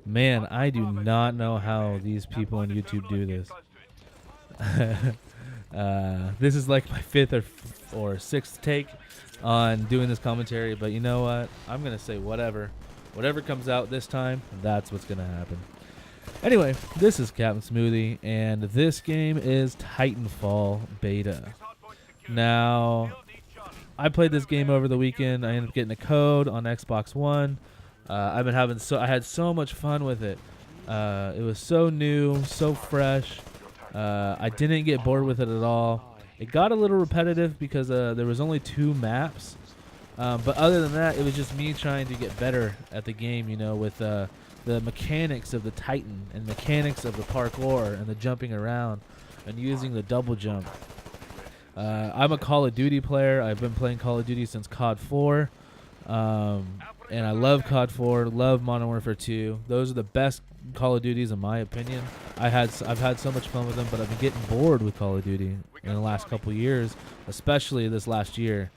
Man, I do not know how these people on YouTube do this. This is like my fifth or sixth take on doing this commentary, but you know what? I'm gonna say whatever. Whatever comes out this time, that's what's gonna happen. Anyway, this is Captain Smoothie, and this game is Titanfall Beta. Now, I played this game over the weekend. I ended up getting a code on Xbox One. I had so much fun with it. It was so new, so fresh. I didn't get bored with it at all. It got a little repetitive because there was only 2 maps. But other than that, it was just me trying to get better at the game, you know, with the mechanics of the Titan and mechanics of the parkour and the jumping around and using the double jump. I'm a Call of Duty player. I've been playing Call of Duty since COD 4. And I love COD 4, love Modern Warfare 2. Those are the best Call of Duties in my opinion. I've had so much fun with them, but I've been getting bored with Call of Duty in the last couple years, especially this last year.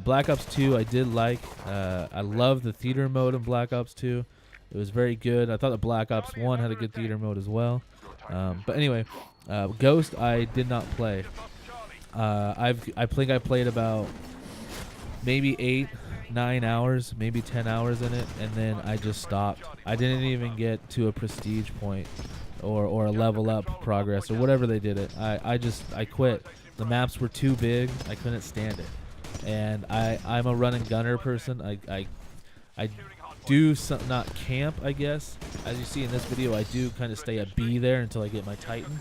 Black Ops 2 I did like. I love the theater mode in Black Ops 2. It was very good. I thought that Black Ops 1 had a good theater mode as well. But anyway, Ghost I did not play. I think I played about maybe 8-9 hours, maybe 10 hours in it, and then I just stopped. I didn't even get to a prestige point or a level up progress or whatever they did it. I quit. The maps were too big. I couldn't stand it. And I'm a run and gunner person. I do not camp, I guess. As you see in this video, I do kind of stay at B there until I get my Titan.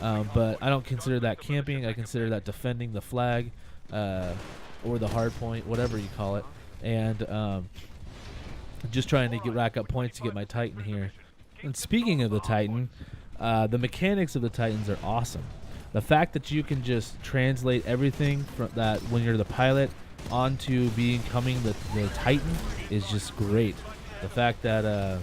But I don't consider that camping. I consider that defending the flag or the hard point, whatever you call it. And just trying to rack up points to get my Titan here. And speaking of the Titan, the mechanics of the Titans are awesome. The fact that you can just translate everything from that when you're the pilot onto becoming the Titan is just great. The fact that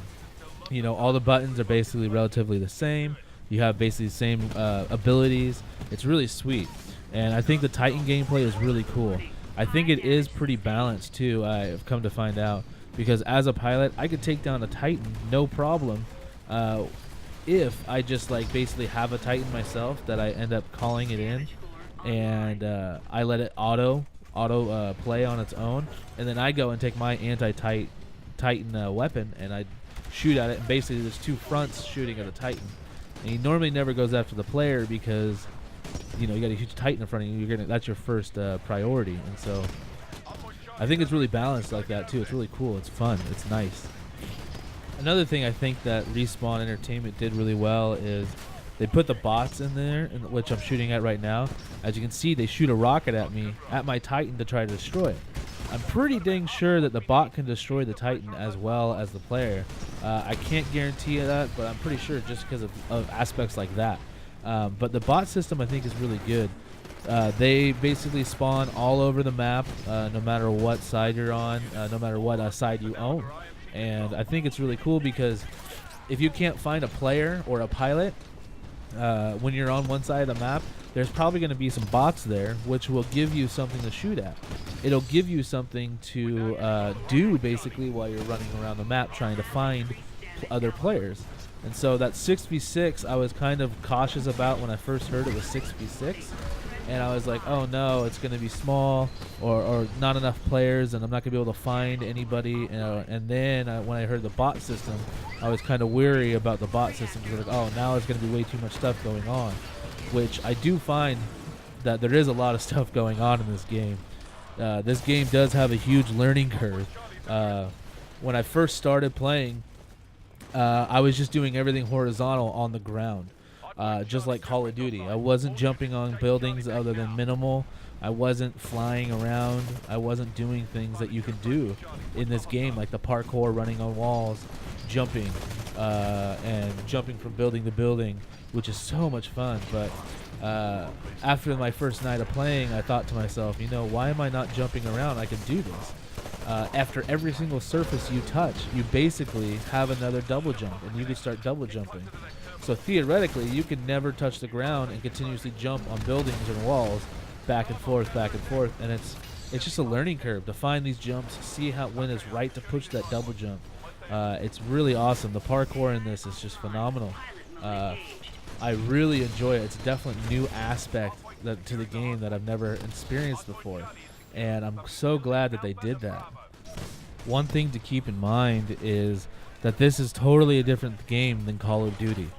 you know, all the buttons are basically relatively the same. You have basically the same abilities. It's really sweet. And I think the Titan gameplay is really cool. I think it is pretty balanced too, I've come to find out. Because as a pilot, I could take down a Titan, no problem. If I just like basically have a Titan myself that I end up calling it in. And I let it auto play on its own. And then I go and take my anti-Titan weapon and I shoot at it. And basically there's 2 fronts shooting at a Titan. And he normally never goes after the player because, you know, you got a huge Titan in front of you. That's your first priority. And so I think it's really balanced like that too. It's really cool. It's fun. It's nice. Another thing I think that Respawn Entertainment did really well is they put the bots in there, which I'm shooting at right now. As you can see, they shoot a rocket at me, at my Titan, to try to destroy it. I'm pretty dang sure that the bot can destroy the Titan as well as the player. I can't guarantee that, but I'm pretty sure just because of aspects like that. But the bot system I think is really good. They basically spawn all over the map, no matter what side you're on, no matter what side you own. And I think it's really cool because if you can't find a player or a pilot when you're on one side of the map, there's probably going to be some bots there, which will give you something to shoot at. It'll give you something to do basically while you're running around the map trying to find other players. And so that 6v6 I was kind of cautious about when I first heard it was 6v6. And I was like, oh no, it's going to be small or not enough players and I'm not going to be able to find anybody. You know, and then when I heard the bot system, I was kind of weary about the bot system because like, oh, now there's going to be way too much stuff going on. Which I do find that there is a lot of stuff going on in this game. This game does have a huge learning curve. When I first started playing, I was just doing everything horizontal on the ground. Just like Call of Duty. I wasn't jumping on buildings other than minimal. I wasn't flying around. I wasn't doing things that you can do in this game, like the parkour, running on walls, jumping, and jumping from building to building, which is so much fun. But after my first night of playing, I thought to myself, you know, why am I not jumping around? I can do this. After every single surface you touch, you basically have another double jump, and you can start double jumping. So theoretically, you can never touch the ground and continuously jump on buildings and walls back and forth, and it's just a learning curve to find these jumps, see when it's right to push that double jump. It's really awesome. The parkour in this is just phenomenal. I really enjoy it. It's a definitely new aspect to the game that I've never experienced before, and I'm so glad that they did that. One thing to keep in mind is that this is totally a different game than Call of Duty.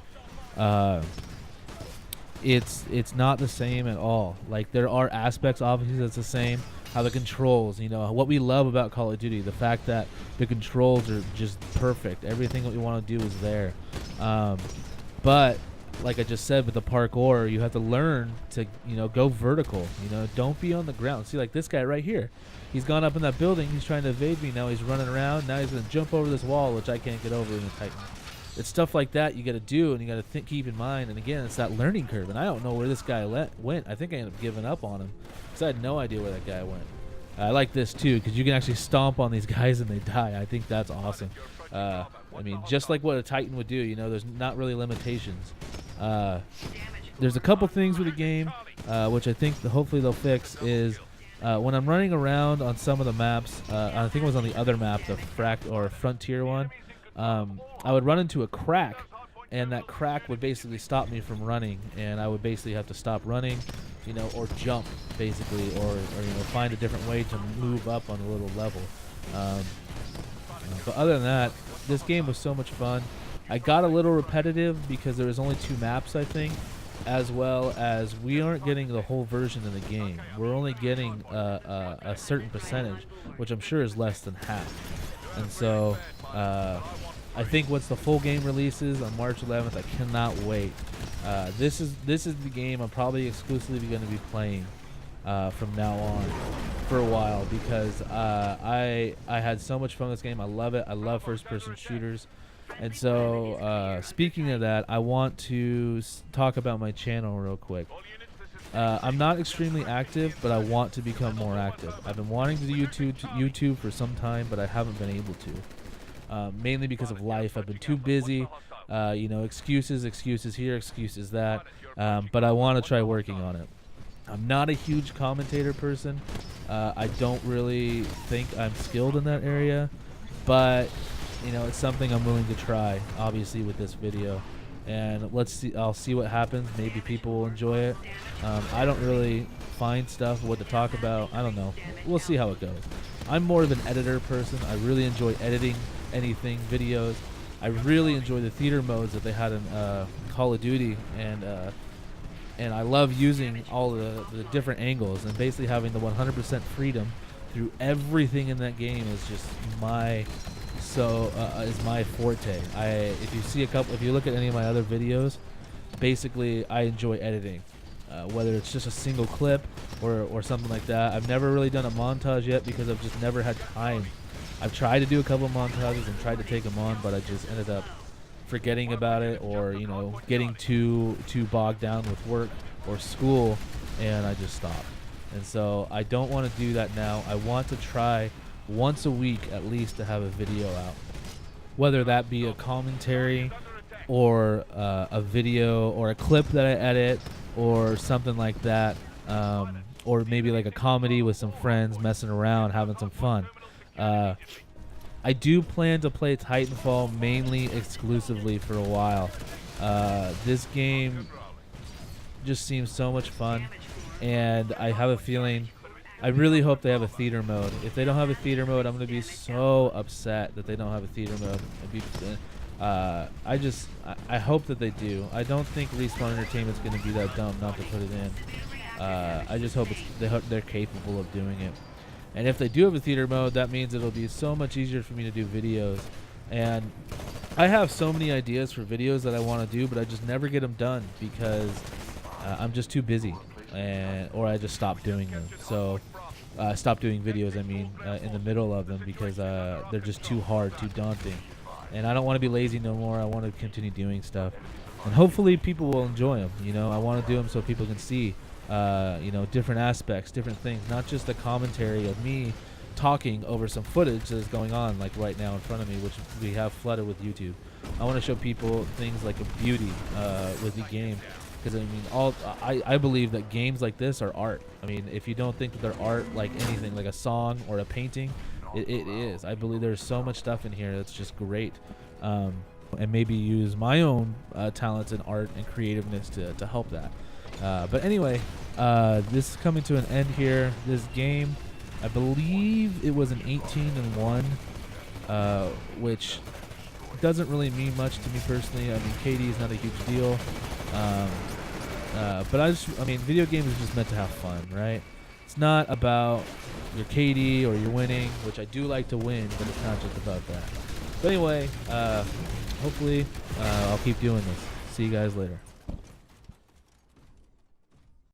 It's not the same at all. Like, there are aspects obviously that's the same. How the controls, what we love about Call of Duty, the fact that the controls are just perfect. Everything that we want to do is there. But like I just said, with the parkour, you have to learn to go vertical. Don't be on the ground. See, like this guy right here, he's gone up in that building. He's trying to evade me. Now he's running around. Now he's gonna jump over this wall, which I can't get over in the Titan. It's stuff like that you got to do, and you got to keep in mind. And again, it's that learning curve. And I don't know where this guy went. I think I ended up giving up on him because I had no idea where that guy went. I like this too because you can actually stomp on these guys and they die. I think that's awesome. I mean, just like what a Titan would do. There's not really limitations. There's a couple things with the game, which I think hopefully they'll fix. Is when I'm running around on some of the maps, I think it was on the other map, the Frontier one. I would run into a crack, and that crack would basically stop me from running, and I would basically have to stop running, or jump, basically, or find a different way to move up on a little level. But other than that, this game was so much fun. I got a little repetitive because there was only 2 maps, I think, as well as we aren't getting the whole version of the game. We're only getting a certain percentage, which I'm sure is less than half. And so I think once the full game releases on March 11th, I cannot wait. This is the game I'm probably exclusively going to be playing from now on for a while because I had so much fun with this game. I love it. I love first-person shooters. And so speaking of that, I want to talk about my channel real quick. I'm not extremely active, but I want to become more active. I've been wanting to do YouTube for some time, but I haven't been able to. Mainly because of life. I've been too busy. Excuses here, excuses that. But I want to try working on it. I'm not a huge commentator person. I don't really think I'm skilled in that area. But, it's something I'm willing to try, obviously, with this video. And let's see. I'll see what happens. Maybe people will enjoy it. I don't really find stuff what to talk about. I don't know. We'll see how it goes. I'm more of an editor person. I really enjoy editing anything, videos. I really enjoy the theater modes that they had in Call of Duty, and I love using all the different angles and basically having the 100% freedom through everything in that game is just is my forte. If you look at any of my other videos, basically I enjoy editing, whether it's just a single clip or something like that. I've never really done a montage yet because I've just never had time. I've tried to do a couple of montages and tried to take them on, but I just ended up forgetting about it or getting too bogged down with work or school, and I just stopped. And so I don't want to do that now. I want to try once a week at least to have a video out, whether that be a commentary or a video or a clip that I edit or something like that, or maybe like a comedy with some friends messing around having some fun. I do plan to play Titanfall mainly exclusively for a while. This game just seems so much fun, and I have a feeling I really hope they have a theater mode. If they don't have a theater mode, I'm going to be so upset that they don't have a theater mode. I hope that they do. I don't think Respawn Entertainment's going to be that dumb not to put it in. I just hope they're capable of doing it. And if they do have a theater mode, that means it'll be so much easier for me to do videos. And I have so many ideas for videos that I want to do, but I just never get them done because I'm just too busy, or I just stop doing them. So stop doing videos, in the middle of them because they're just too hard, too daunting. And I don't want to be lazy no more. I want to continue doing stuff. And hopefully people will enjoy them. I want to do them so people can see different aspects, different things, not just the commentary of me talking over some footage that is going on like right now in front of me, which we have flooded with YouTube. I want to show people things like a beauty with the game. Because I mean, I believe that games like this are art. I mean, if you don't think that they're art, like anything, like a song or a painting, it is. I believe there's so much stuff in here that's just great. And maybe use my own talents in art and creativeness to help that. But anyway, this is coming to an end here. This game, I believe it was an 18-1, which doesn't really mean much to me personally. I mean, KD is not a huge deal. But I mean, video games are just meant to have fun, right? It's not about your KD or your winning, which I do like to win, but it's not just about that. But anyway, hopefully I'll keep doing this. See you guys later.